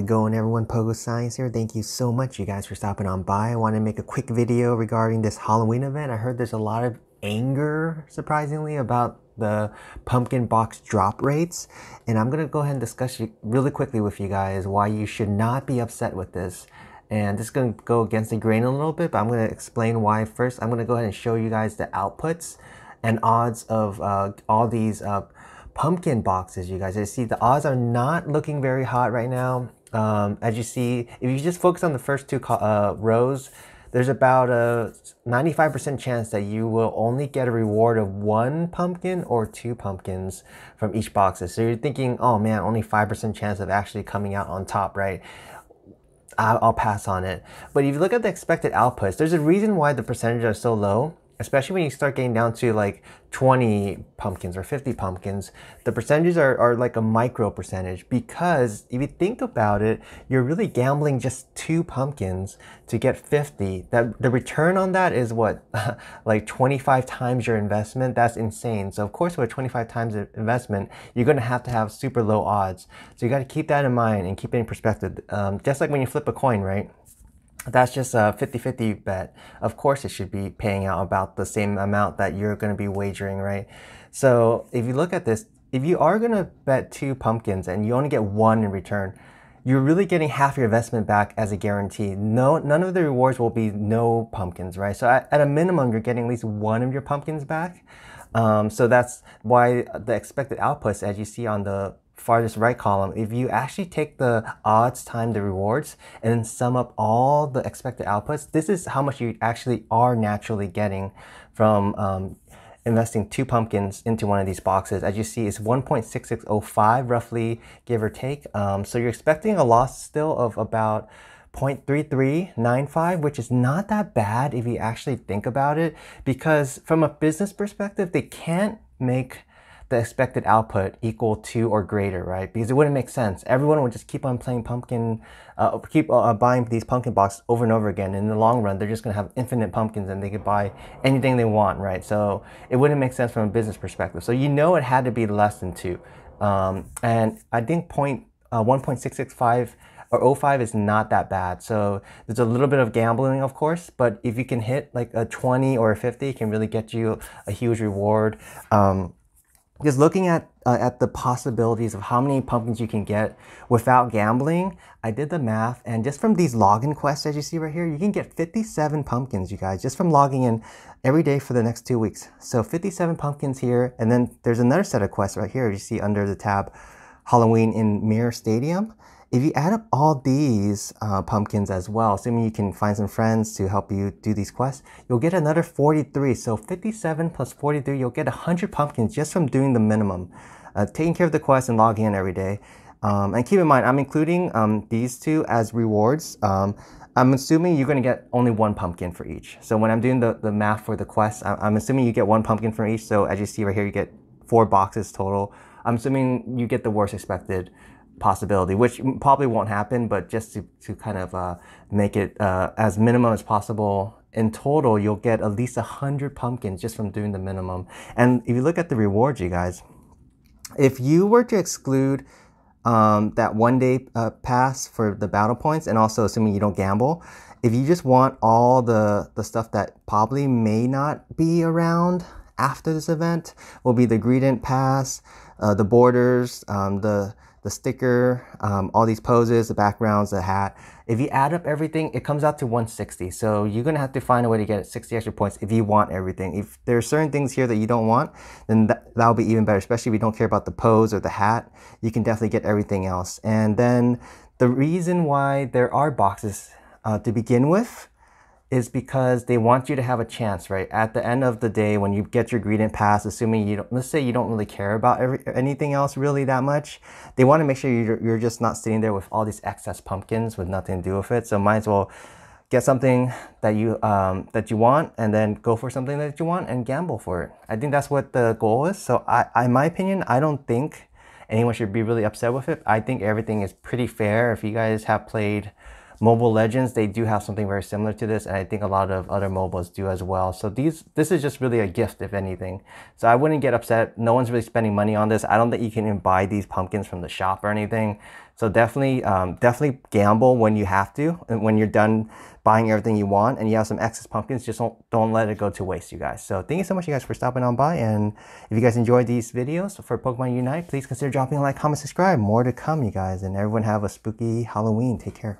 it going, everyone? Pogo Science here. Thank you so much, you guys, for stopping on by. I want to make a quick video regarding this Halloween event. I heard there's a lot of anger, surprisingly, about the pumpkin box drop rates, and I'm gonna go ahead and discuss really quickly with you guys why you should not be upset with this. And this is going to go against the grain a little bit, but I'm going to explain why. First, I'm going to go ahead and show you guys the outputs and odds of all these pumpkin boxes. You guys, you see the odds are not looking very hot right now. As you see, if you just focus on the first two rows, there's about a 95% chance that you will only get a reward of 1 pumpkin or 2 pumpkins from each boxes. So you're thinking, oh man, only 5% chance of actually coming out on top, right? I'll pass on it. But if you look at the expected outputs, there's a reason why the percentages are so low, especially when you start getting down to like 20 pumpkins or 50 pumpkins. The percentages are like a micro percentage, because if you think about it, you're really gambling just 2 pumpkins to get 50. That the return on that is what, like 25 times your investment. That's insane. So of course, with 25 times the investment, you're going to have super low odds. So you got to keep that in mind and keep it in perspective. Just like when you flip a coin, right? That's just a 50-50 bet. Of course, it should be paying out about the same amount that you're going to be wagering, right? So if you look at this, if you are going to bet 2 pumpkins and you only get 1 in return, you're really getting half your investment back as a guarantee. None of the rewards will be no pumpkins, right? So at a minimum, you're getting at least 1 of your pumpkins back. So that's why the expected outputs, as you see on the farthest right column, if you actually take the odds times the rewards and then sum up all the expected outputs, this is how much you actually are naturally getting from investing 2 pumpkins into one of these boxes. As you see, it's 1.6605 roughly, give or take. So you're expecting a loss still of about 0.3395, which is not that bad if you actually think about it, because from a business perspective, they can't make the expected output equal to or greater, right? Because it wouldn't make sense. Everyone would just keep on playing pumpkin, buying these pumpkin boxes over and over again. In the long run, they're just gonna have infinite pumpkins and they could buy anything they want, right? So it wouldn't make sense from a business perspective. So you know it had to be less than 2. And I think 1.665 or O5 is not that bad. So there's a little bit of gambling, of course, but if you can hit like a 20 or a 50, it can really get you a huge reward. Because looking at the possibilities of how many pumpkins you can get without gambling, I did the math, and just from these login quests, as you see right here, you can get 57 pumpkins, you guys, just from logging in every day for the next 2 weeks. So 57 pumpkins here, and then there's another set of quests right here, you see under the tab Halloween in Mirror Stadium. If you add up all these pumpkins as well, assuming you can find some friends to help you do these quests, you'll get another 43. So 57 plus 43, you'll get 100 pumpkins just from doing the minimum, taking care of the quest and logging in every day. And keep in mind, I'm including these 2 as rewards. I'm assuming you're going to get only 1 pumpkin for each. So when I'm doing the math for the quest, I'm assuming you get 1 pumpkin for each. So as you see right here, you get 4 boxes total. I'm assuming you get the worst expected possibility, which probably won't happen, but just to kind of make it as minimum as possible. In total, you'll get at least 100 pumpkins just from doing the minimum. And if you look at the rewards, you guys, if you were to exclude that 1-day pass for the battle points, and also assuming you don't gamble, if you just want all the stuff that probably may not be around after this event, will be the Greedent Pass, the borders, the sticker, all these poses, the backgrounds, the hat. If you add up everything, it comes out to 160. So you're gonna have to find a way to get 60 extra points if you want everything. If there are certain things here that you don't want, then that'll be even better, especially if you don't care about the pose or the hat. You can definitely get everything else. And then the reason why there are boxes to begin with is because they want you to have a chance, right? At the end of the day, when you get your Greedent Pass, assuming you don't, let's say you don't really care about anything else really that much, they want to make sure you're just not sitting there with all these excess pumpkins with nothing to do with it. So might as well get something that you want, and then go for something that you want and gamble for it. I think that's what the goal is. So in my opinion, I don't think anyone should be really upset with it. I think everything is pretty fair. If you guys have played Mobile Legends, they do have something very similar to this, and I think a lot of other MOBAs do as well. So this is just really a gift, if anything. So I wouldn't get upset. No one's really spending money on this. I don't think you can even buy these pumpkins from the shop or anything. So definitely, definitely gamble when you have to, and when you're done buying everything you want and you have some excess pumpkins, just don't let it go to waste, you guys. So thank you so much, you guys, for stopping on by. And if you guys enjoyed these videos for Pokemon Unite, please consider dropping a like, comment, subscribe. More to come, you guys. And everyone have a spooky Halloween. Take care.